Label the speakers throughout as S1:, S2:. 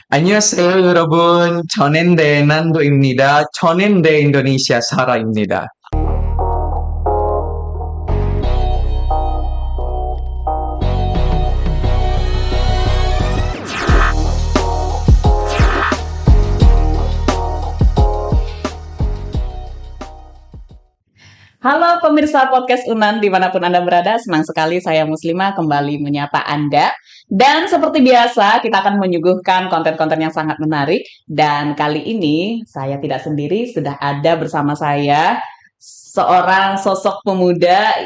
S1: 안녕하세요, 여러분. 저는 난도입니다. 저는 인도네시아 사라입니다.
S2: Halo pemirsa podcast Unan dimanapun Anda berada, senang sekali saya Muslimah kembali menyapa Anda. Dan seperti biasa kita akan menyuguhkan konten-konten yang sangat menarik. Dan kali ini saya tidak sendiri, sudah ada bersama saya seorang sosok pemuda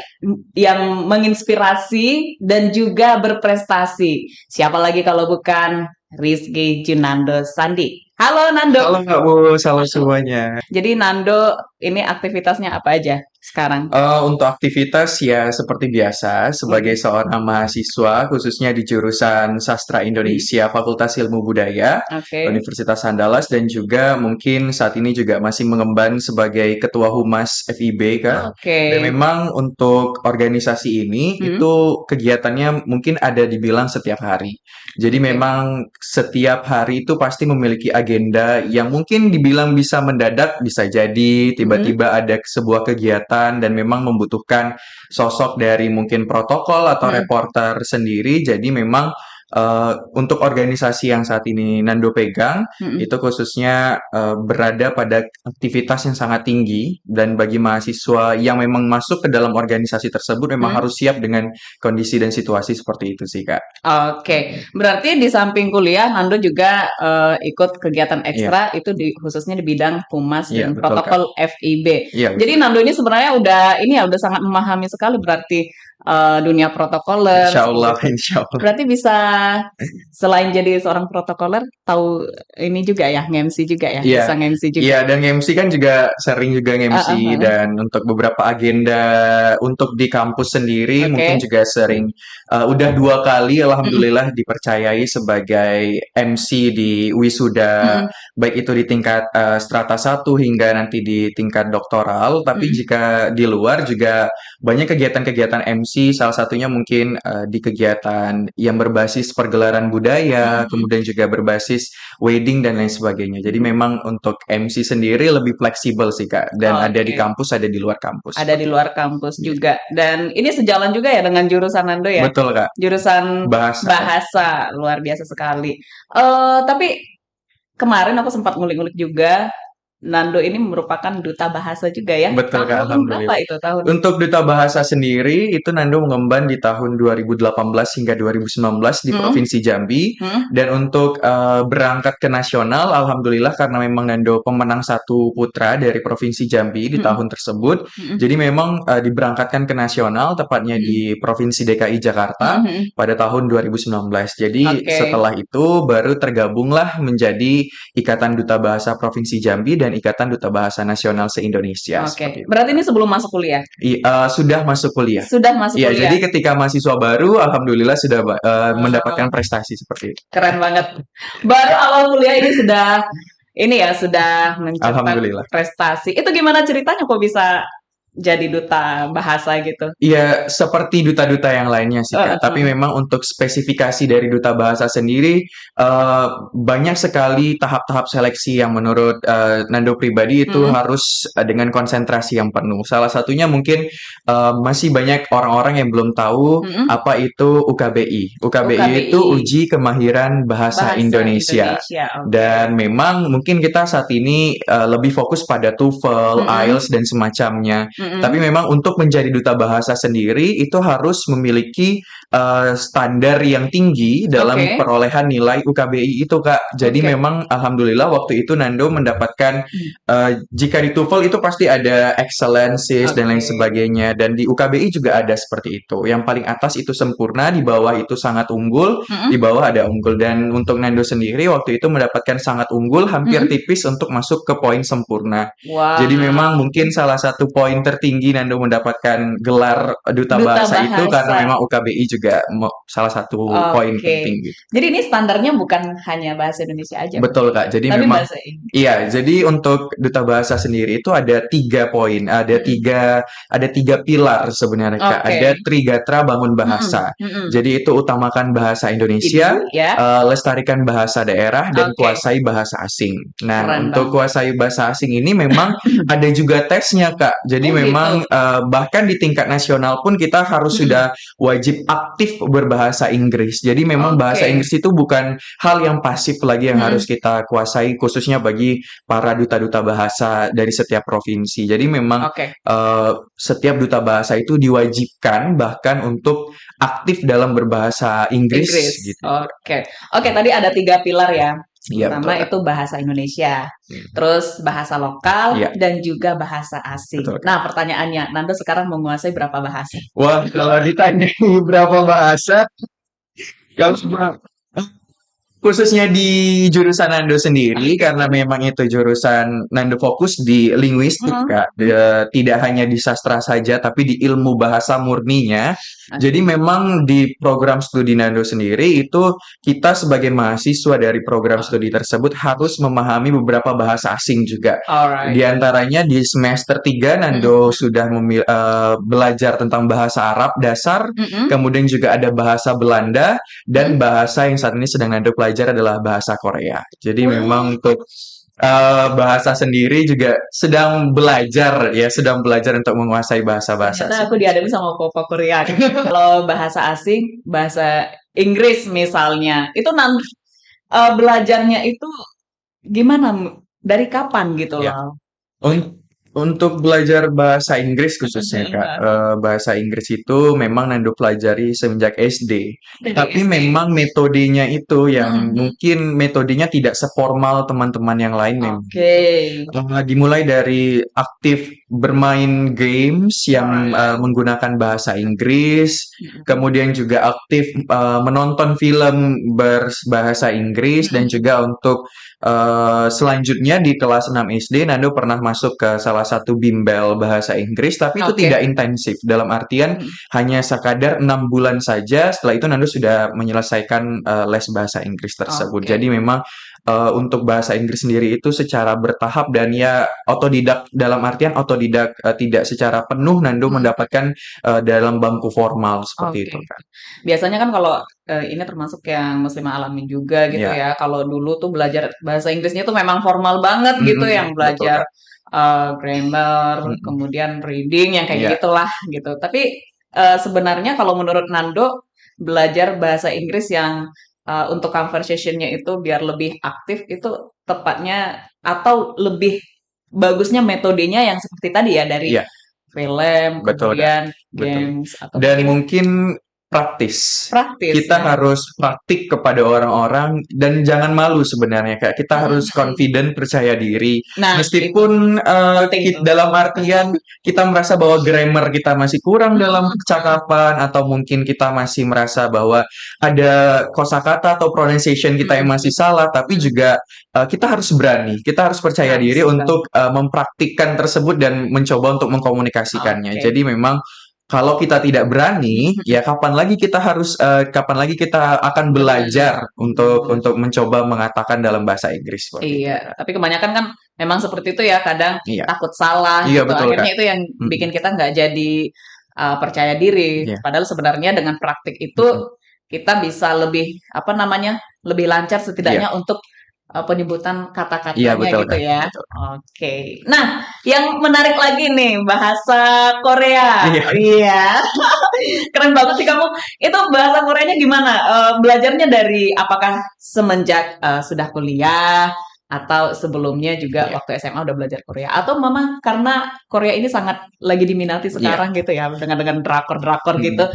S2: yang menginspirasi dan juga berprestasi. Siapa lagi kalau bukan Rizky Junando Sandi. Halo Nando.
S1: Halo Kak Bu, halo semuanya.
S2: Jadi Nando ini aktivitasnya apa aja sekarang?
S1: Untuk aktivitas ya seperti biasa, sebagai seorang mahasiswa khususnya di jurusan Sastra Indonesia Fakultas Ilmu Budaya
S2: Oke.
S1: Universitas Andalas, dan juga mungkin saat ini juga masih mengemban sebagai Ketua Humas FIB Kak.
S2: Oke.
S1: Dan memang untuk organisasi ini itu kegiatannya mungkin ada dibilang setiap hari. Jadi memang setiap hari itu pasti memiliki agenda yang mungkin dibilang bisa mendadak, bisa jadi tiba-tiba ada sebuah kegiatan dan memang membutuhkan sosok dari mungkin protokol atau reporter sendiri. Jadi memang untuk organisasi yang saat ini Nando pegang, itu khususnya berada pada aktivitas yang sangat tinggi, dan bagi mahasiswa yang memang masuk ke dalam organisasi tersebut memang harus siap dengan kondisi dan situasi seperti itu sih Kak.
S2: Oke, berarti di samping kuliah Nando juga ikut kegiatan ekstra itu khususnya di bidang humas
S1: Iya,
S2: dan
S1: betul,
S2: protokol FIB.
S1: Iya,
S2: Jadi Nando ini sebenarnya udah sangat memahami sekali berarti dunia protokoler.
S1: Insya Allah,
S2: seperti itu.
S1: insya Allah.
S2: Berarti bisa selain jadi seorang protokoler tahu ini juga ya, nge-MC juga ya,
S1: Iya.
S2: bisa nge-MC juga.
S1: Iya, dan MC kan juga sering juga MC, dan untuk beberapa agenda untuk di kampus sendiri mungkin juga sering udah 2 kali alhamdulillah dipercayai sebagai MC di wisuda, baik itu di tingkat strata 1 hingga nanti di tingkat doktoral. Tapi jika di luar juga banyak kegiatan-kegiatan MC, salah satunya mungkin di kegiatan yang berbasis pergelaran budaya, kemudian juga berbasis wedding dan lain sebagainya. Jadi memang untuk MC sendiri lebih fleksibel sih Kak, dan ada di kampus, ada di luar kampus.
S2: Ada di luar kampus juga. Dan ini sejalan juga ya dengan jurusan Nando ya?
S1: Betul Kak.
S2: Jurusan bahasa, luar biasa sekali. Tapi kemarin aku sempat ngulik-ngulik juga, Nando ini merupakan duta bahasa juga ya?
S1: Betul Kak,
S2: Tahun
S1: alhamdulillah.
S2: berapa itu tahun?
S1: Untuk duta bahasa sendiri itu Nando mengemban di tahun 2018 hingga 2019 di Provinsi Jambi. Dan untuk berangkat ke nasional, alhamdulillah karena memang Nando pemenang 1 putra dari Provinsi Jambi di tahun tersebut. Jadi memang diberangkatkan ke nasional, tepatnya di Provinsi DKI Jakarta pada tahun 2019. Jadi setelah itu baru tergabunglah menjadi Ikatan Duta Bahasa Provinsi Jambi dan Ikatan Duta Bahasa Nasional se-Indonesia.
S2: Oke. Berarti ini sebelum masuk kuliah?
S1: Sudah masuk kuliah.
S2: Sudah masuk
S1: Iya,
S2: kuliah.
S1: jadi ketika mahasiswa baru, alhamdulillah sudah mendapatkan prestasi seperti itu.
S2: Keren banget. Baru awal kuliah ini sudah mencapai prestasi. Itu gimana ceritanya kok bisa jadi duta bahasa gitu?
S1: Iya, seperti duta-duta yang lainnya sih Kak. Tapi memang untuk spesifikasi dari duta bahasa sendiri banyak sekali tahap-tahap seleksi yang menurut Nando pribadi itu harus dengan konsentrasi yang penuh. Salah satunya mungkin masih banyak orang-orang yang belum tahu apa itu UKBI. UKBI itu Uji Kemahiran Bahasa Indonesia. Dan memang mungkin kita saat ini lebih fokus pada TOEFL, IELTS dan semacamnya. Tapi memang untuk menjadi duta bahasa sendiri itu harus memiliki standar yang tinggi dalam perolehan nilai UKBI itu Kak. Jadi memang alhamdulillah waktu itu Nando mendapatkan jika di TOEFL itu pasti ada excellences dan lain sebagainya, dan di UKBI juga ada seperti itu. Yang paling atas itu sempurna, di bawah itu sangat unggul, di bawah ada unggul. Dan untuk Nando sendiri waktu itu mendapatkan sangat unggul, hampir tipis untuk masuk ke poin sempurna. Jadi memang mungkin salah satu poin tertinggi Nando mendapatkan gelar duta
S2: Duta
S1: bahasa itu karena
S2: bahasa.
S1: memang UKBI juga salah satu poin
S2: Oke.
S1: penting gitu.
S2: Jadi ini standarnya bukan hanya bahasa Indonesia aja,
S1: Betul Kak. Jadi
S2: tapi
S1: memang
S2: bahasa Inggris.
S1: iya. Jadi untuk duta bahasa sendiri itu ada 3 poin,
S2: Mm-mm.
S1: ada tiga pilar sebenarnya Kak.
S2: Oke.
S1: Ada Trigatra bangun
S2: Mm-mm.
S1: bahasa.
S2: Mm-mm.
S1: Jadi itu utamakan bahasa Indonesia,
S2: Ibu ya.
S1: lestarikan bahasa daerah dan
S2: Oke.
S1: kuasai bahasa asing. Nah,
S2: Keren
S1: untuk
S2: banget.
S1: kuasai bahasa asing ini memang ada juga tesnya Kak. Jadi
S2: Oh
S1: memang
S2: gitu.
S1: bahkan di tingkat nasional pun kita harus
S2: Mm-mm.
S1: sudah wajib aktif berbahasa Inggris. Jadi memang bahasa
S2: Oke.
S1: Inggris itu bukan hal yang pasif lagi yang harus
S2: Mm-mm.
S1: kita kuasai, khususnya bagi para duta-duta bahasa dari setiap provinsi. Jadi memang
S2: Oke.
S1: setiap duta bahasa itu diwajibkan bahkan untuk aktif dalam berbahasa Inggris
S2: Inggris.
S1: gitu.
S2: Oke. Oke, tadi ada 3 pilar ya.
S1: Iya betul
S2: Pertama
S1: Kak.
S2: itu bahasa Indonesia,
S1: Hmm.
S2: terus bahasa lokal,
S1: Iya
S2: dan juga bahasa asing.
S1: betul Kak.
S2: Nah, pertanyaannya, Nando sekarang menguasai berapa bahasa?
S1: Wah, kalau ditanya berapa bahasa, kalau khususnya di jurusan Nando sendiri, karena memang itu jurusan Nando fokus di linguistik,
S2: Mm-mm.
S1: Kak. Tidak hanya di sastra saja, tapi di ilmu bahasa murninya. Jadi
S2: Oke.
S1: memang di program studi Nando sendiri itu kita sebagai mahasiswa dari program studi tersebut harus memahami beberapa bahasa asing juga. Di
S2: Alright.
S1: antaranya di semester 3 Nando
S2: Mm-mm.
S1: sudah belajar tentang bahasa Arab dasar,
S2: Mm-mm.
S1: kemudian juga ada bahasa Belanda, dan bahasa yang saat ini sedang Nando pelajari adalah bahasa Korea. Jadi memang untuk bahasa sendiri juga sedang belajar ya, sedang belajar untuk menguasai bahasa-bahasa
S2: Ternyata
S1: asing.
S2: aku dihadapi sama Papa Korea. Kalau bahasa asing, bahasa Inggris misalnya, itu nanti belajarnya itu gimana? Dari kapan gitu
S1: Ya.
S2: loh?
S1: Untuk belajar bahasa Inggris khususnya Kak, bahasa Inggris itu memang Nando pelajari semenjak SD. Tapi memang metodenya itu yang mungkin metodenya tidak seformal teman-teman yang lain memang.
S2: Oke.
S1: Dimulai dari aktif bermain games yang menggunakan bahasa Inggris, kemudian juga aktif menonton film berbahasa Inggris, dan juga untuk selanjutnya di kelas 6 SD Nando pernah masuk ke salah satu bimbel bahasa Inggris, tapi itu
S2: Oke.
S1: tidak intensif. Dalam artian hanya sekadar 6 bulan saja. Setelah itu Nando sudah menyelesaikan les bahasa Inggris tersebut.
S2: Oke.
S1: Jadi memang untuk bahasa Inggris sendiri itu secara bertahap dan ya otodidak, dalam artian otodidak, tidak secara penuh Nando mendapatkan dalam bangku formal seperti itu
S2: Oke.
S1: kan.
S2: Biasanya kan kalau ini termasuk yang muslimah alamin juga gitu
S1: Ya.
S2: ya. Kalau dulu tuh belajar bahasa Inggrisnya tuh memang formal banget gitu, yang
S1: Betul
S2: belajar
S1: Kak.
S2: grammar, kemudian reading yang kayak
S1: Iya.
S2: gitulah gitu. Tapi sebenarnya kalau menurut Nando, belajar bahasa Inggris yang untuk conversation-nya itu biar lebih aktif itu tepatnya atau lebih bagusnya metodenya yang seperti tadi ya, dari
S1: Iya.
S2: film,
S1: Betul Kak.
S2: kemudian
S1: Betul.
S2: games, atau
S1: Dan
S2: mungkin
S1: mungkin praktis.
S2: praktis
S1: Kita
S2: ya.
S1: harus praktik kepada orang-orang dan jangan malu sebenarnya Kak. Kita harus confident, percaya diri.
S2: Nah,
S1: Meskipun
S2: penting tuh.
S1: dalam artian kita merasa bahwa grammar kita masih kurang dalam percakapan, atau mungkin kita masih merasa bahwa ada kosakata atau pronunciation kita yang masih salah, tapi juga kita harus berani, kita harus percaya
S2: Harus
S1: diri
S2: berani.
S1: untuk mempraktikkan tersebut dan mencoba untuk mengkomunikasikannya.
S2: Oke.
S1: Jadi memang kalau kita tidak berani, ya kapan lagi kita akan belajar untuk mencoba mengatakan dalam bahasa Inggris seperti itu.
S2: Iya, tapi kebanyakan kan memang seperti itu ya, kadang
S1: Iya.
S2: takut salah
S1: Iya
S2: gitu.
S1: betul
S2: Akhirnya
S1: Kak.
S2: itu yang bikin kita nggak jadi percaya diri.
S1: Iya.
S2: Padahal sebenarnya dengan praktik itu kita bisa lebih lebih lancar setidaknya untuk penyebutan
S1: Iya
S2: kata-katanya
S1: betul
S2: gitu
S1: Kak.
S2: ya.
S1: Betul.
S2: Oke. Nah, yang menarik lagi nih, bahasa Korea.
S1: Iya.
S2: Iya. Keren banget sih kamu. Itu bahasa Koreanya gimana? Belajarnya dari apakah semenjak sudah kuliah, atau sebelumnya juga
S1: Iya.
S2: waktu SMA udah belajar Korea, atau memang karena Korea ini sangat lagi diminati sekarang gitu ya, dengan drakor-drakor gitu.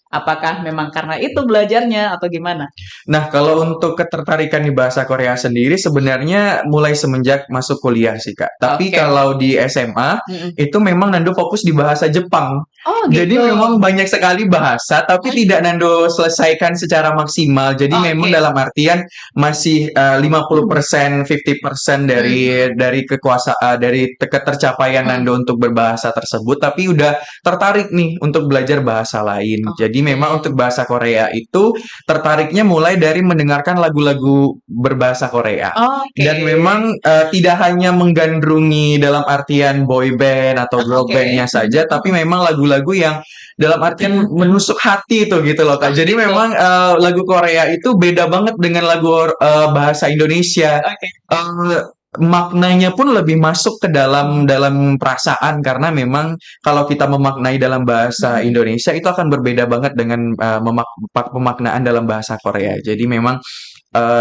S2: Apakah memang karena itu belajarnya atau gimana?
S1: Nah, kalau untuk ketertarikan di bahasa Korea sendiri sebenarnya mulai semenjak masuk kuliah sih, Kak. Tapi
S2: Oke.
S1: kalau di SMA
S2: Mm-mm.
S1: itu memang Nando fokus di bahasa Jepang.
S2: Oh
S1: Jadi
S2: gitu.
S1: memang banyak sekali bahasa, tapi tidak Nando selesaikan secara maksimal. Jadi memang
S2: Oke.
S1: dalam artian masih 50%, 50% dari kekuasaan dari ketercapaian Nando untuk berbahasa tersebut, tapi udah tertarik nih untuk belajar bahasa lain. Jadi memang untuk bahasa Korea itu tertariknya mulai dari mendengarkan lagu-lagu berbahasa Korea.
S2: Oke.
S1: Dan memang tidak hanya menggandrungi dalam artian boy band atau girl
S2: Oke.
S1: bandnya saja, tapi memang lagu-lagu yang dalam artian menusuk hati itu gitu loh Kak. Jadi
S2: Gitu.
S1: memang lagu Korea itu beda banget dengan lagu bahasa Indonesia.
S2: Oke.
S1: Maknanya pun lebih masuk ke dalam perasaan karena memang kalau kita memaknai dalam bahasa Indonesia itu akan berbeda banget dengan pemaknaan dalam bahasa Korea. Jadi memang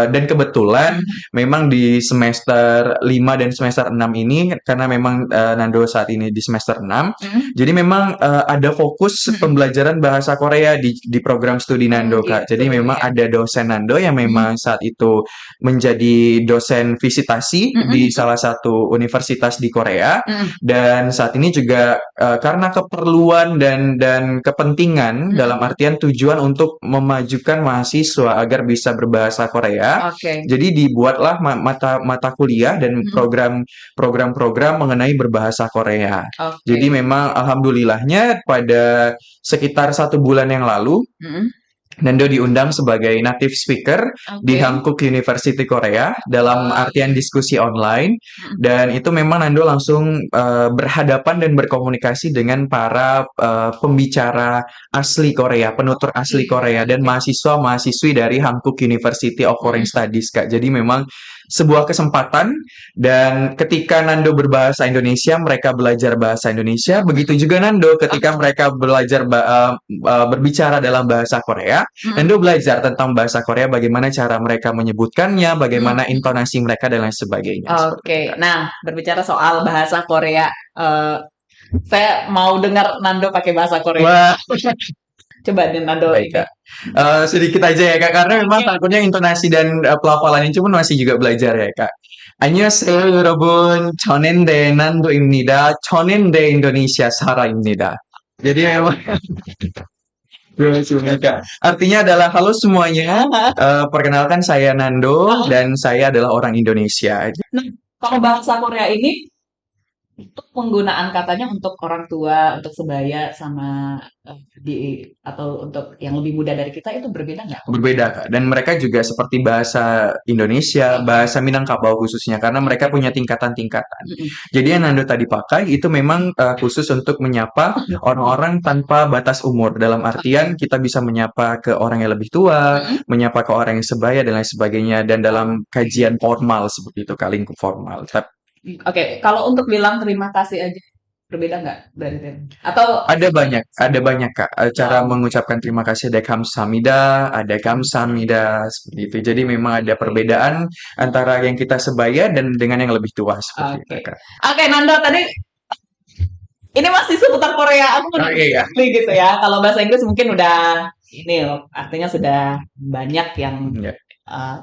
S1: dan kebetulan memang di semester 5 dan semester 6 ini karena memang Nando saat ini di semester 6. Jadi memang ada fokus pembelajaran bahasa Korea di program studi Nando Kak. Jadi memang ada dosen Nando yang memang saat itu menjadi dosen visitasi di salah satu universitas di Korea dan saat ini juga karena keperluan dan kepentingan dalam artian tujuan untuk memajukan mahasiswa agar bisa berbahasa Korea.
S2: Oke.
S1: Jadi dibuatlah mata kuliah dan program-program mengenai berbahasa Korea.
S2: Oke.
S1: Jadi memang alhamdulillahnya pada sekitar 1 bulan yang lalu Nando diundang sebagai native speaker di Hankook University Korea dalam artian diskusi online dan itu memang Nando langsung berhadapan dan berkomunikasi dengan para pembicara asli Korea, penutur asli Korea dan mahasiswa-mahasiswi dari Hankook University of Foreign Studies Kak. Jadi memang sebuah kesempatan dan ketika Nando berbahasa Indonesia, mereka belajar bahasa Indonesia. Begitu juga Nando ketika mereka belajar berbicara dalam bahasa Korea, Nando belajar tentang bahasa Korea, bagaimana cara mereka menyebutkannya, bagaimana intonasi mereka dan lain sebagainya.
S2: Oke. Nah, berbicara soal bahasa Korea, saya mau dengar Nando pakai bahasa Korea.
S1: Wah,
S2: Coba deh Nando
S1: baik
S2: ini.
S1: Kak. Sedikit aja ya Kak, karena memang takutnya intonasi dan pelafalan itu pun masih juga belajar ya Kak. 안녕하세요 여러분. 저는 대난도입니다. 저는 대 Indonesia Sarah입니다. Jadi memang Kak. Artinya adalah halo semuanya. Perkenalkan saya Nando dan saya adalah orang Indonesia.
S2: Nah, kalau bahasa Korea ini untuk penggunaan katanya untuk orang tua, untuk sebaya sama atau untuk yang lebih muda dari kita itu berbeda nggak?
S1: Berbeda Kak. Dan mereka juga seperti bahasa Indonesia, bahasa Minangkabau khususnya karena mereka punya tingkatan-tingkatan. Jadi yang Nando tadi pakai itu memang khusus untuk menyapa orang-orang tanpa batas umur. Dalam artian kita bisa menyapa ke orang yang lebih tua, menyapa ke orang yang sebaya dan lain sebagainya. Dan dalam kajian formal seperti itu, Kak, lingkup formal.
S2: Oke, kalau untuk bilang terima kasih aja berbeda nggak dari tim? Atau
S1: ada banyak Kak. Cara mengucapkan terima kasih ada kamsahamnida, ada kamsahamnida seperti itu. Jadi memang ada perbedaan antara yang kita sebaya dan dengan yang lebih tua seperti itu Kak.
S2: Oke, Nando tadi ini masih seputar Korea. Aku
S1: iya.
S2: gitu ya. Kalau bahasa Inggris mungkin udah ini loh, artinya sudah banyak yang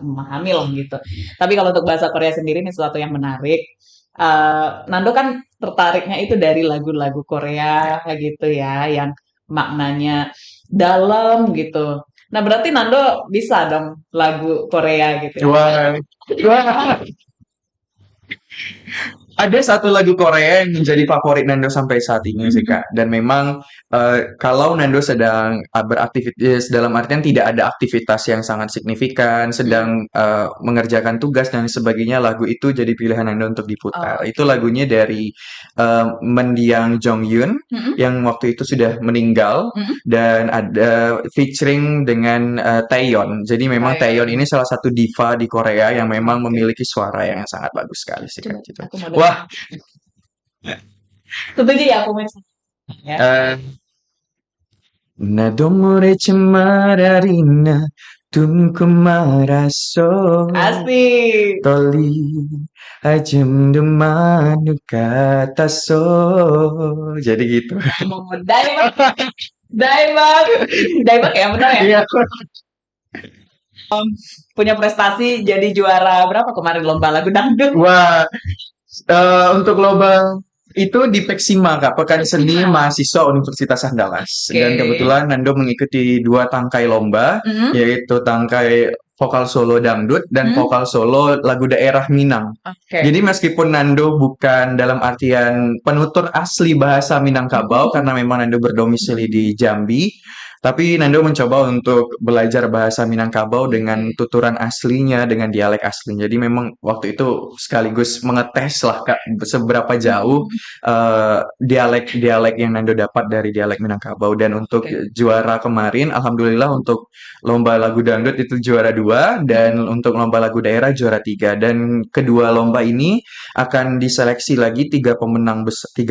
S2: memahami loh gitu. Tapi kalau untuk bahasa Korea sendiri ini sesuatu yang menarik. Nando kan tertariknya itu dari lagu-lagu Korea gitu ya, yang maknanya dalam gitu. Nah berarti Nando bisa dong lagu Korea gitu.
S1: Wah. Ada satu lagu Korea yang menjadi favorit Nando sampai saat ini sih Kak. Dan memang kalau Nando sedang beraktivitas dalam artian tidak ada aktivitas yang sangat signifikan, sedang mengerjakan tugas dan sebagainya, lagu itu jadi pilihan Nando untuk diputar. Itu lagunya dari mendiang Jonghyun yang waktu itu sudah meninggal dan ada featuring dengan Taeyeon. Jadi memang Taeyeon ini salah satu diva di Korea yang memang memiliki suara yang sangat bagus sekali sih Kak. Gitu. Wah.
S2: Setuju ya aku ya.
S1: 나도 모르지 말아리나 둥근 말았어
S2: Asik.
S1: 떨리 아줌도 마누 같았어. Jadi gitu.
S2: Daibak, Daibak ya benar ya.
S1: Iya.
S2: Punya prestasi jadi juara berapa kemarin lomba lagu dangdut.
S1: Wah, untuk lomba itu di Peksima, Kak, Pekan Seni
S2: Peksima.
S1: Mahasiswa Universitas Andalas.
S2: Oke.
S1: Dan kebetulan Nando mengikuti 2 tangkai lomba,
S2: Mhm.
S1: yaitu tangkai vokal solo dangdut dan
S2: Hmm.
S1: vokal solo lagu daerah Minang.
S2: Oke.
S1: Jadi meskipun Nando bukan dalam artian penutur asli bahasa Minangkabau karena memang Nando berdomisili di Jambi, tapi Nando mencoba untuk belajar bahasa Minangkabau dengan tuturan aslinya, dengan dialek aslinya. Jadi memang waktu itu sekaligus mengetes lah Kak, seberapa jauh dialek-dialek yang Nando dapat dari dialek Minangkabau. Dan untuk
S2: Oke.
S1: juara kemarin, alhamdulillah untuk lomba lagu dangdut itu juara 2 dan untuk lomba lagu daerah juara 3. Dan kedua lomba ini akan diseleksi lagi 3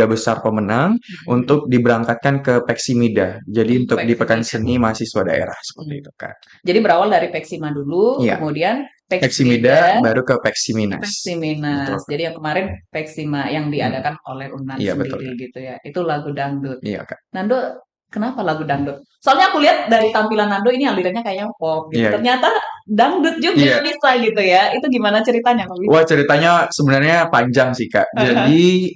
S1: besar pemenang untuk diberangkatkan ke Peksimida. Jadi untuk di Pekan Seni Mahasiswa Daerah seperti itu Kak.
S2: Jadi berawal dari Peksima dulu,
S1: Iya.
S2: kemudian
S1: Peksimida
S2: Peksimida,
S1: baru ke Peksiminas.
S2: Peksiminas.
S1: Betul.
S2: Jadi yang kemarin Peksima yang diadakan oleh Unan
S1: Iya, betul,
S2: sendiri gitu ya. Itu lagu dangdut.
S1: Iya Kak.
S2: Nando, kenapa lagu dangdut? Soalnya aku lihat dari tampilan Nando ini alirannya kayaknya pop gitu.
S1: Iya.
S2: Ternyata dangdut juga
S1: Iya.
S2: bisa gitu ya. Itu gimana ceritanya kok bisa?
S1: Wah, ceritanya sebenarnya panjang sih, Kak. Jadi,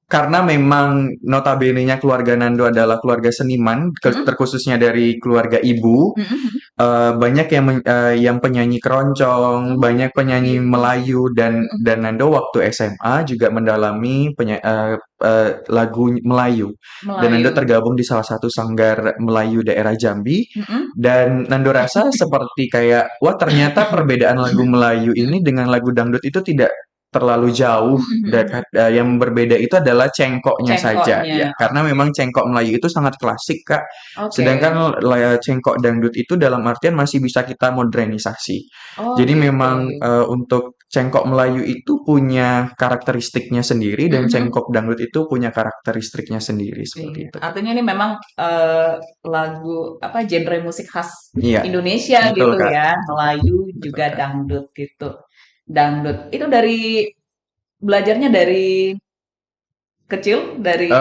S1: karena memang notabene-nya keluarga Nando adalah keluarga seniman, terkhususnya dari keluarga ibu, banyak yang penyanyi keroncong, banyak penyanyi Melayu dan Nando waktu SMA juga mendalami lagu Melayu. Dan Nando tergabung di salah satu sanggar Melayu daerah Jambi. Dan Nando rasa seperti kayak, wah ternyata perbedaan lagu Melayu ini dengan lagu dangdut itu tidak terlalu jauh. Yang berbeda itu adalah cengkoknya saja ya. Karena memang cengkok Melayu itu sangat klasik, Kak. Sedangkan cengkok dangdut itu dalam artian masih bisa kita modernisasi. Jadi memang untuk cengkok Melayu itu punya karakteristiknya sendiri dan cengkok dangdut itu punya karakteristiknya sendiri seperti itu.
S2: Artinya ini memang lagu apa genre musik khas
S1: Iya,
S2: Indonesia
S1: betul,
S2: gitu
S1: Kak.
S2: ya, Melayu
S1: Betul,
S2: juga
S1: Kak.
S2: dangdut gitu. Dangdut itu belajarnya dari kecil dari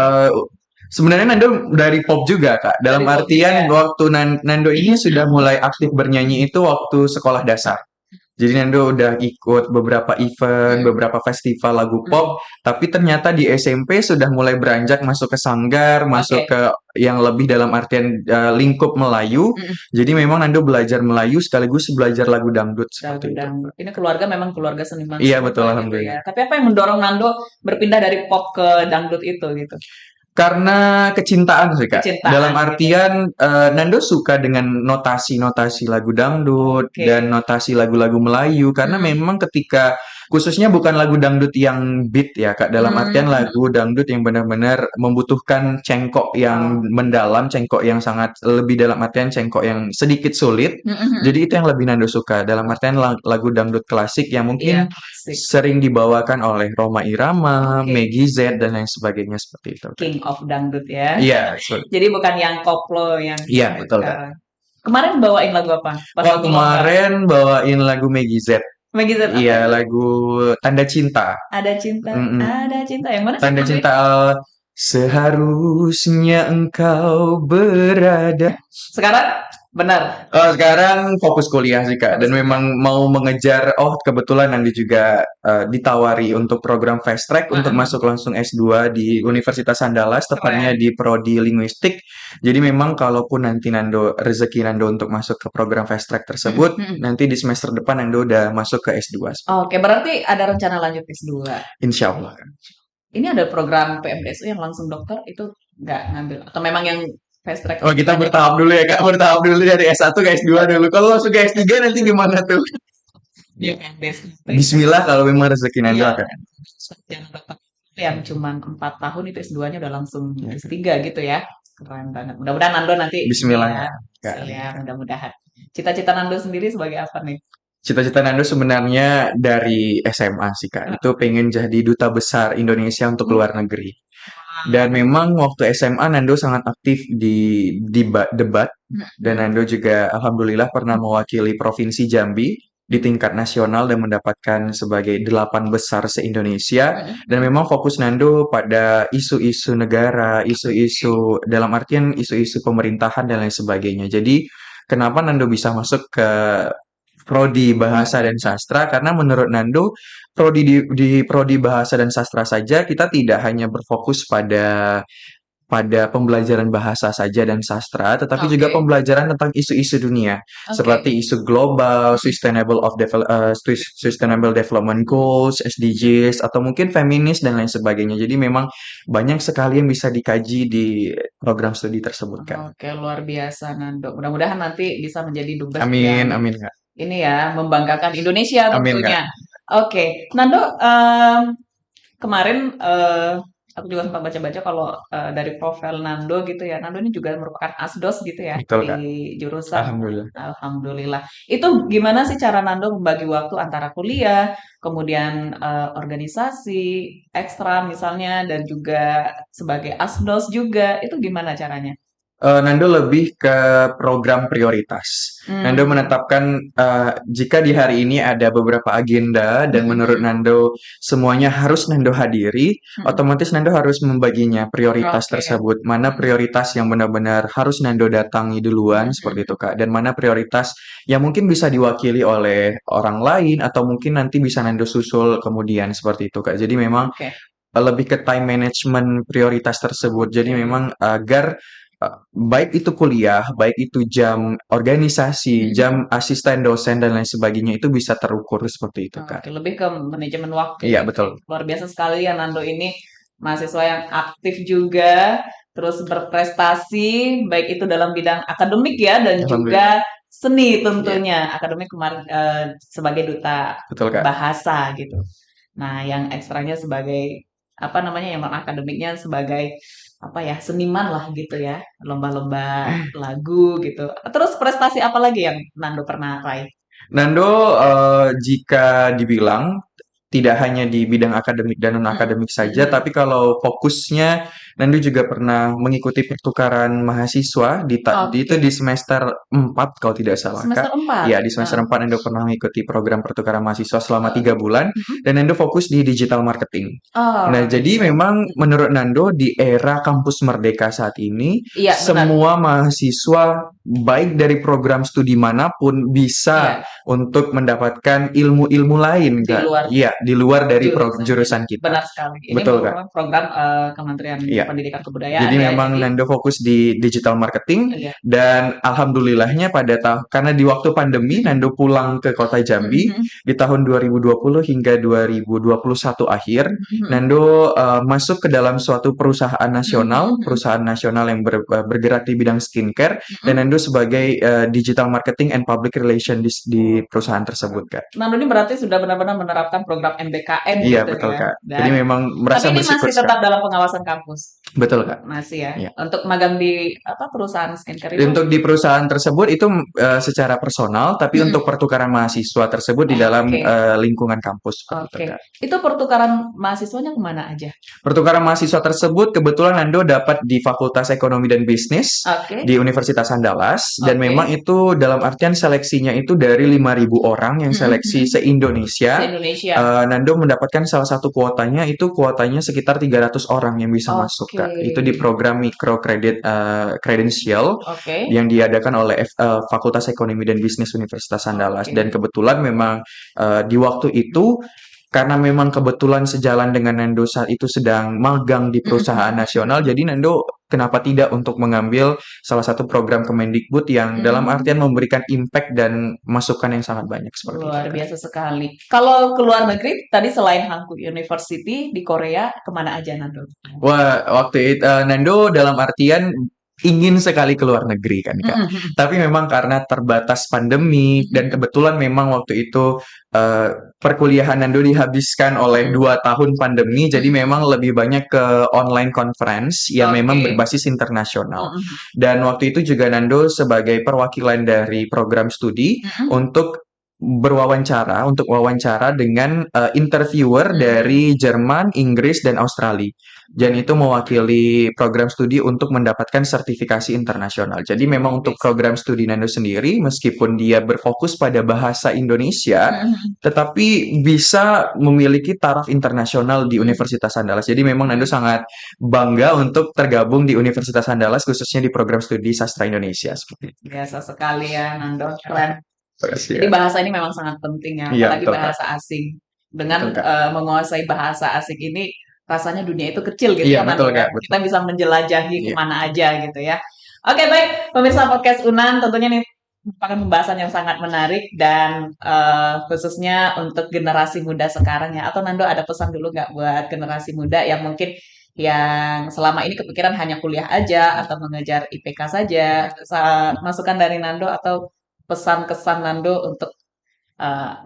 S1: Sebenarnya Nando dari pop juga, Kak. Dalam
S2: Dari pop
S1: artian
S2: juga.
S1: waktu Nando ini sudah mulai aktif bernyanyi itu waktu sekolah dasar. Jadi Nando udah ikut beberapa event, beberapa festival lagu pop, tapi ternyata di SMP sudah mulai beranjak masuk ke sanggar, masuk ke yang lebih dalam artian lingkup Melayu. Jadi memang Nando belajar Melayu sekaligus belajar lagu dangdut seperti itu.
S2: Ini keluarga memang keluarga seniman
S1: Iya,
S2: semua
S1: betul,
S2: gitu
S1: alhamdulillah.
S2: ya. Tapi apa yang mendorong Nando berpindah dari pop ke dangdut itu gitu?
S1: Karena kecintaan sih, Kak.
S2: Kecintaan,
S1: Dalam artian Nando suka dengan notasi-notasi lagu dangdut dan notasi lagu-lagu Melayu karena memang ketika khususnya bukan lagu dangdut yang beat ya, Kak. Dalam artian lagu dangdut yang benar-benar membutuhkan cengkok yang mendalam, cengkok yang sangat lebih dalam artian cengkok yang sedikit sulit. Jadi itu yang lebih Nando suka. Dalam artian lagu dangdut klasik yang mungkin sering dibawakan oleh Rhoma Irama, Meggy Z dan lain sebagainya seperti itu.
S2: King of dangdut ya.
S1: Iya,
S2: Jadi bukan yang koplo yang
S1: iya betul, Kak.
S2: Kemarin bawain lagu apa?
S1: Wah, kemarin bawain lagu Meggy Z.
S2: Meggy Z.
S1: Iya, lagu Tanda Cinta.
S2: Ada cinta, ada cinta. Yang mana?
S1: Tanda Cinta. Seharusnya engkau berada.
S2: Sekarang benar.
S1: Sekarang fokus kuliah sih, Kak. Dan memang mau mengejar, kebetulan nanti juga ditawari untuk program fast track untuk masuk langsung S2 di Universitas Andalas, tepatnya di Prodi Linguistik. Jadi memang kalaupun nanti rezeki Nando untuk masuk ke program fast track tersebut, nanti di semester depan Nando udah masuk ke S2.
S2: Oke, berarti ada rencana lanjut S2.
S1: Insya Allah.
S2: Ini ada program PMDSU yang langsung dokter itu nggak ngambil atau memang yang fast track?
S1: Kita bertahap dulu ya, Kak. Bertahap dulu dari S1 ke S2 dulu. Kalau langsung ke S3 nanti gimana tuh?
S2: Ya,
S1: Bismillah kalau memang rezeki Nando akan.
S2: Yang cuma 4 tahun itu S2-nya udah langsung S3 gitu ya. Keren banget. Mudah-mudahan Nando nanti
S1: Bismillah.
S2: Ya, mudah-mudahan. Cita-cita Nando sendiri sebagai apa nih?
S1: Cita-cita Nando sebenarnya dari SMA sih, Kak. Itu pengen jadi duta besar Indonesia untuk luar negeri. Dan memang waktu SMA Nando sangat aktif di debat dan Nando juga alhamdulillah pernah mewakili Provinsi Jambi di tingkat nasional dan mendapatkan sebagai 8 besar se-Indonesia.
S2: Mm-mm.
S1: Dan memang fokus Nando pada isu-isu negara, isu-isu dalam artian isu-isu pemerintahan dan lain sebagainya. Jadi kenapa Nando bisa masuk ke prodi bahasa dan sastra? Karena menurut Nando, di prodi bahasa dan sastra saja kita tidak hanya berfokus pada pembelajaran bahasa saja dan sastra, tetapi juga
S2: Oke,
S1: pembelajaran tentang isu-isu dunia,
S2: oke.
S1: seperti isu global, sustainable development goals, SDGs, atau mungkin feminis dan lain sebagainya. Jadi memang banyak sekali yang bisa dikaji di program studi tersebut, Kak.
S2: Oke, luar biasa Nando. Mudah-mudahan nanti bisa menjadi dubes
S1: Amin,
S2: yang
S1: amin, Kak.
S2: ini ya, membanggakan Indonesia
S1: Amin, Kak.
S2: tentunya. Oke, Nando, kemarin aku juga sempat baca-baca kalau dari profil Nando gitu ya. Nando ini juga merupakan asdos gitu ya
S1: Betul,
S2: di
S1: Kak.
S2: jurusan.
S1: Alhamdulillah.
S2: Alhamdulillah. Itu gimana sih cara Nando membagi waktu antara kuliah, kemudian organisasi, ekstra misalnya, dan juga sebagai asdos juga. Itu gimana caranya?
S1: Nando lebih ke program prioritas. Nando
S2: Hmm.
S1: menetapkan jika di hari ini ada beberapa agenda dan menurut
S2: Mm-mm.
S1: Nando semuanya harus Nando hadiri,
S2: Mm-mm.
S1: otomatis Nando harus membaginya prioritas
S2: Oke.
S1: tersebut. Mana
S2: Mm-mm.
S1: prioritas yang benar-benar harus Nando datangi duluan seperti
S2: Mm-mm.
S1: itu, Kak. Dan mana prioritas yang mungkin bisa diwakili oleh orang lain atau mungkin nanti bisa Nando susul kemudian seperti itu, Kak. Jadi memang
S2: Oke.
S1: lebih ke time management prioritas tersebut. Jadi
S2: Oke.
S1: memang agar baik itu kuliah, baik itu jam organisasi,
S2: Mm-mm.
S1: jam asisten dosen dan lain sebagainya itu bisa terukur seperti itu, Kak.
S2: Oke, lebih ke manajemen waktu
S1: Iya,
S2: gitu
S1: betul.
S2: ya. Luar biasa sekali ya Nando ini mahasiswa yang aktif juga, terus berprestasi, baik itu dalam bidang akademik ya dan
S1: Alhamdulillah.
S2: juga seni
S1: Iya,
S2: tentunya. Akademik kemarin sebagai duta
S1: betul, Kak.
S2: bahasa gitu. Nah, yang ekstranya sebagai apa namanya yang non akademiknya sebagai apa ya seniman lah gitu ya, lomba-lomba lagu gitu. Terus prestasi apa lagi yang Nando pernah raih?
S1: Nando, jika dibilang tidak hanya di bidang akademik dan
S2: Mm-mm.
S1: non-akademik saja,
S2: Mm-mm.
S1: tapi kalau fokusnya Nando juga pernah mengikuti pertukaran mahasiswa itu
S2: Oke,
S1: di semester 4 kalau tidak salah,
S2: semester
S1: Kak.
S2: 4.
S1: Ya, di semester 4 Nando pernah mengikuti program pertukaran mahasiswa selama 3 bulan
S2: Mhm.
S1: dan Nando fokus di digital marketing. Nah, jadi
S2: Oke.
S1: memang
S2: Mhm.
S1: menurut Nando di era kampus merdeka saat ini,
S2: Iya, benar.
S1: semua mahasiswa baik dari program studi manapun bisa
S2: Iya,
S1: untuk mendapatkan ilmu-ilmu lain,
S2: di
S1: Kak.
S2: luar
S1: Iya, di luar dari
S2: jurusan kita.
S1: jurusan kita.
S2: Benar sekali. Ini
S1: Betul, Kak.
S2: merupakan program Kementerian
S1: Iya.
S2: Pendidikan
S1: Jadi
S2: Kebudayaan ya.
S1: memang
S2: Jadi,
S1: Nando fokus di digital marketing
S2: iya.
S1: dan alhamdulillahnya karena di waktu pandemi
S2: Mhm.
S1: Nando pulang ke kota Jambi
S2: Mhm.
S1: di tahun 2020 hingga 2021 akhir,
S2: Mhm.
S1: Nando masuk ke dalam suatu
S2: Mhm.
S1: perusahaan nasional yang bergerak di bidang skincare dan
S2: Mhm.
S1: Nando sebagai digital marketing and public relation di perusahaan tersebut, Kak.
S2: Nando ini berarti sudah benar-benar menerapkan program MBKM
S1: Iya,
S2: gitu
S1: betul,
S2: ya.
S1: Kak. Jadi
S2: Dan
S1: memang merasa
S2: tapi ini
S1: bersyukur
S2: masih
S1: sekali.
S2: tetap dalam pengawasan kampus.
S1: Betul, Kak.
S2: Masih ya.
S1: Iya.
S2: Untuk magang di apa perusahaan skincare itu.
S1: Untuk di perusahaan tersebut itu secara personal, tapi
S2: Mhm.
S1: untuk pertukaran mahasiswa tersebut di dalam
S2: Oke.
S1: lingkungan kampus seperti itu,
S2: Oke.
S1: Kak.
S2: Itu pertukaran mahasiswanya kemana aja?
S1: Pertukaran mahasiswa tersebut kebetulan Nando dapat di Fakultas Ekonomi dan Bisnis
S2: Oke.
S1: di Universitas Andalas dan memang
S2: Oke.
S1: itu dalam artian seleksinya itu dari 5.000 orang yang
S2: Mhm.
S1: seleksi
S2: Mhm.
S1: se-Indonesia.
S2: Se-Indonesia.
S1: Nando mendapatkan salah satu kuotanya itu kuotanya sekitar 300 orang yang bisa masuk,
S2: Oke.
S1: Kak. Itu di program micro credit credential
S2: Oke.
S1: yang diadakan oleh Fakultas Ekonomi dan Bisnis Universitas Andalas.
S2: Oke.
S1: Dan kebetulan memang di waktu itu karena memang kebetulan sejalan dengan Nando saat itu sedang magang di perusahaan
S2: Mhm.
S1: nasional, jadi Nando kenapa tidak untuk mengambil salah satu program Kemendikbud yang dalam artian
S2: Hmm.
S1: memberikan impact dan masukan yang sangat banyak seperti itu,
S2: Luar
S1: Kak.
S2: biasa sekali. Kalau ke luar negeri, tadi selain Hanggu University di Korea, kemana aja Nando?
S1: Wah, waktu itu Nando dalam artian ingin sekali ke luar negeri kan, Kak.
S2: Mhm.
S1: Tapi memang karena terbatas pandemi dan
S2: Mhm.
S1: kebetulan memang waktu itu perkuliahan Nando dihabiskan oleh
S2: Mhm.
S1: 2 tahun pandemi, jadi
S2: Mhm.
S1: memang lebih banyak ke online conference yang memang
S2: Oke.
S1: berbasis internasional.
S2: Mhm.
S1: Dan waktu itu juga Nando sebagai perwakilan dari program studi
S2: Mhm.
S1: untuk untuk wawancara dengan interviewer dari Jerman, Inggris, dan Australia. Dan itu mewakili program studi untuk mendapatkan sertifikasi internasional. Jadi memang untuk program studi Nando sendiri, meskipun dia berfokus pada bahasa Indonesia, tetapi bisa memiliki taraf internasional di Universitas Andalas. Jadi memang Nando sangat bangga untuk tergabung di Universitas Andalas, khususnya di program studi sastra Indonesia seperti itu.
S2: Biasa sekali ya, Nando. Keren.
S1: Makasih
S2: Jadi
S1: ya.
S2: bahasa ini memang sangat penting ya,
S1: Iya,
S2: apalagi
S1: betul, Kak.
S2: bahasa asing. Dengan
S1: Betul, Kak.
S2: menguasai bahasa asing ini, rasanya dunia itu kecil gitu
S1: Iya,
S2: ya, Nando
S1: betul,
S2: ya.
S1: Kak. Betul.
S2: Kita bisa menjelajahi
S1: Iya.
S2: kemana aja gitu ya. Oke, baik. Pemirsa podcast Unan, tentunya nih merupakan pembahasan yang sangat menarik dan khususnya untuk generasi muda sekarang ya. Atau Nando ada pesan dulu nggak buat generasi muda yang mungkin yang selama ini kepikiran hanya kuliah aja atau mengejar IPK saja. Masukan dari Nando atau pesan kesan Nando untuk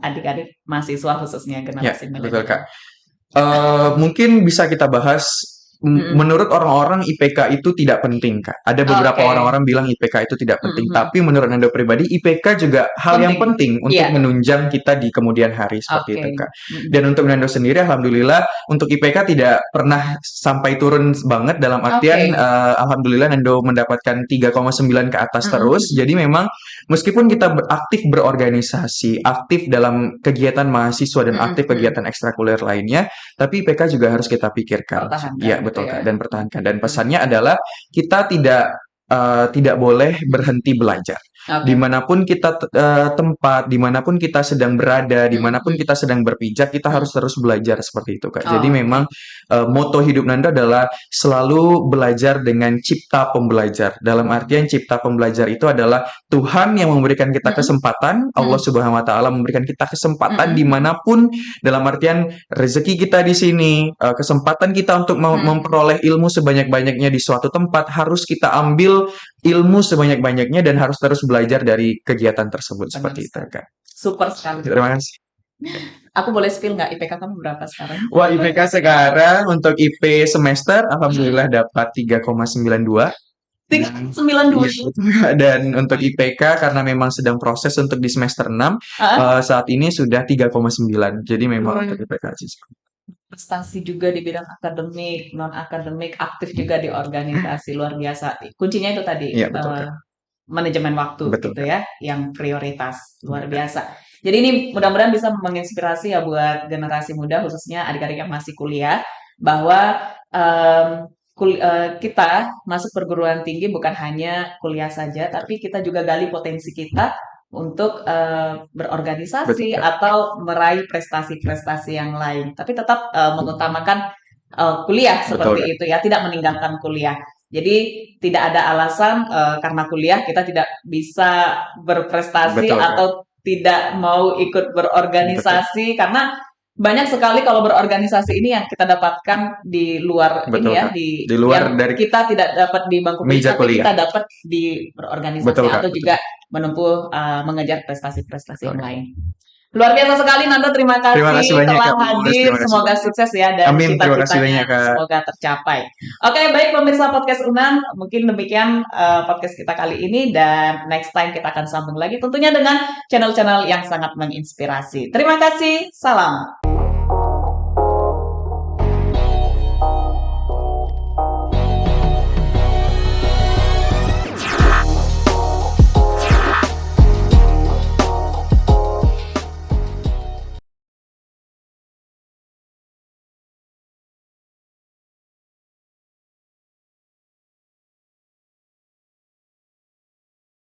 S2: adik-adik mahasiswa khususnya
S1: Ya,
S2: generasi
S1: betul, Kak.
S2: milenial.
S1: Mungkin bisa kita bahas,
S2: Mm-mm.
S1: menurut orang-orang IPK itu tidak penting, Kak. Ada beberapa
S2: Oke.
S1: orang-orang bilang IPK itu tidak penting,
S2: Mm-mm.
S1: tapi menurut Nando pribadi IPK juga hal yang penting untuk
S2: Iya.
S1: menunjang kita di kemudian hari seperti
S2: Oke.
S1: itu, Kak.
S2: Mm-mm.
S1: Dan untuk Nando sendiri, alhamdulillah untuk IPK tidak pernah sampai turun banget dalam artian
S2: Oke.
S1: alhamdulillah Nando mendapatkan 3,9 ke atas
S2: Mm-mm.
S1: terus. Jadi memang meskipun kita aktif berorganisasi, aktif dalam kegiatan mahasiswa dan aktif kegiatan ekstrakurikuler lainnya, tapi IPK juga harus kita pikirkan.
S2: Pertahankan
S1: Iya,
S2: gitu
S1: betul,
S2: ya.
S1: Kak, dan pertahankan. Dan pesannya adalah kita tidak boleh berhenti belajar.
S2: Oke.
S1: Dimanapun kita tempat, dimanapun kita sedang berada, dimanapun kita sedang berpijak, kita harus terus belajar seperti itu, Kak. Jadi
S2: Oh,
S1: memang moto hidup Nanda adalah selalu belajar dengan cipta pembelajar. Dalam artian cipta pembelajar itu adalah Tuhan yang memberikan kita kesempatan, Allah Subhanahu wa Ta'ala memberikan kita kesempatan dimanapun, dalam artian rezeki kita di sini, kesempatan kita untuk memperoleh ilmu sebanyak-banyaknya di suatu tempat, harus kita ambil ilmu sebanyak-banyaknya dan harus terus belajar dari kegiatan tersebut.
S2: Benar
S1: Seperti itu, Kak.
S2: Super sekali.
S1: Terima kasih.
S2: Aku boleh spill nggak IPK kamu berapa sekarang?
S1: Wah, IPK sekarang untuk IP semester alhamdulillah dapat 3,92.
S2: 3,92.
S1: Iya, betul. Dan untuk IPK karena memang sedang proses untuk di semester 6, saat ini sudah 3,9. Jadi memang untuk IPK sih.
S2: Prestasi juga di bidang akademik, non akademik, aktif juga di organisasi, luar biasa. Kuncinya itu tadi,
S1: Iya, betul, Kak.
S2: manajemen waktu
S1: Betul,
S2: gitu ya, yang prioritas, luar biasa. Jadi ini mudah-mudahan bisa menginspirasi ya buat generasi muda, khususnya adik-adik yang masih kuliah, bahwa kita masuk perguruan tinggi bukan hanya kuliah saja, tapi kita juga gali potensi kita untuk berorganisasi atau meraih prestasi-prestasi yang lain. Tapi tetap mengutamakan kuliah seperti itu ya, tidak meninggalkan kuliah. Jadi tidak ada alasan karena kuliah kita tidak bisa berprestasi atau tidak mau ikut berorganisasi karena banyak sekali kalau berorganisasi ini yang kita dapatkan di luar ini ya, di luar yang dari kita tidak dapat di bangku
S1: meja
S2: tapi
S1: kuliah.
S2: Kita dapat di berorganisasi atau juga menempuh mengejar prestasi-prestasi yang lain. Luar biasa sekali Nando, terima kasih
S1: banyak,
S2: telah
S1: Kak.
S2: hadir. Semoga sukses ya dan
S1: Amin, terima kasih
S2: cita-citanya
S1: banyak, Kak.
S2: semoga tercapai. Oke, baik pemirsa podcast Unan, mungkin demikian podcast kita kali ini dan next time kita akan sambung lagi tentunya dengan channel-channel yang sangat menginspirasi. Terima kasih, salam.